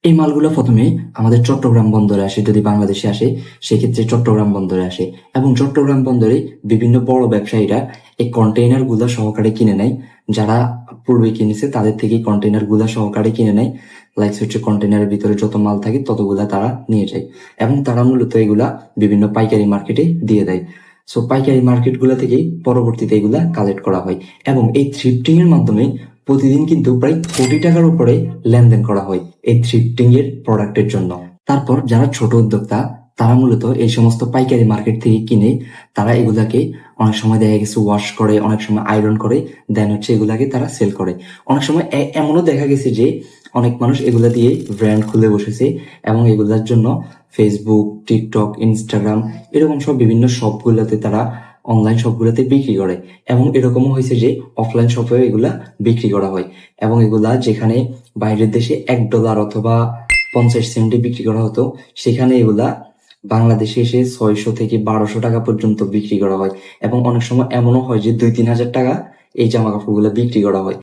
এই মালগুলো প্রথমে আমাদের চট্টগ্রাম বন্দরে আসে, যদি বাংলাদেশে আসে সেক্ষেত্রে চট্টগ্রাম বন্দরে আসে, এবং চট্টগ্রাম বন্দরে বিভিন্ন বড় ব্যবসায়ীরা এই কন্টেইনার গুলা সহকারে কিনে নেয়। যারা পূর্বে কিনেছে তাদের থেকে কন্টেইনার গুলা সহকারে কিনে নেয়। লাইক হচ্ছে কন্টেইনারের ভিতরে যত মাল থাকে ততগুলা তারা নিয়ে যায়, এবং তারা মূলত এগুলা বিভিন্ন পাইকারি মার্কেটে দিয়ে দেয়। সো পাইকারি মার্কেট গুলা থেকেই পরবর্তীতে এগুলা কালেক্ট করা হয়, এবং এই থ্রিফটিং এর মাধ্যমে প্রতিদিন কিন্তু প্রায় কোটি টাকার উপরে লেনদেন করা হয় এই থ্রিফটিং এর প্রোডাক্টের জন্য। তারপর যারা ছোট উদ্যোক্তা তারা মূলত এই সমস্ত পাইকারি মার্কেট থেকে কিনে তারা এগুলাকে অনেক সময় দেখা গেছে ওয়াশ করে, অনেক সময় আয়রন করে, দেন হচ্ছে এগুলাকে তারা সেল করে। অনেক সময় এমনও দেখা গেছে যে অনেক মানুষ এগুলা দিয়ে ব্র্যান্ড খুলে বসেছে, এবং এগুলার জন্য ফেসবুক, টিকটক, ইনস্টাগ্রাম এরকম সব বিভিন্ন শপগুলোতে তারা অনলাইন শপগুলোতে বিক্রি করে। এবং এরকমও হয়েছে যে অফলাইন শপেও এগুলা বিক্রি করা হয়, এবং এগুলা যেখানে বাইরের দেশে $1 অথবা 50 সেন্টে বিক্রি করা হতো, সেখানে এগুলা বাংলাদেশে এসে 600 থেকে 1200 টাকা পর্যন্ত বিক্রি করা হয়। এবং অনেক সময় এমনও হয় যে 2-3 হাজার টাকা এই জামা কাপড়গুলো বিক্রি করা হয়।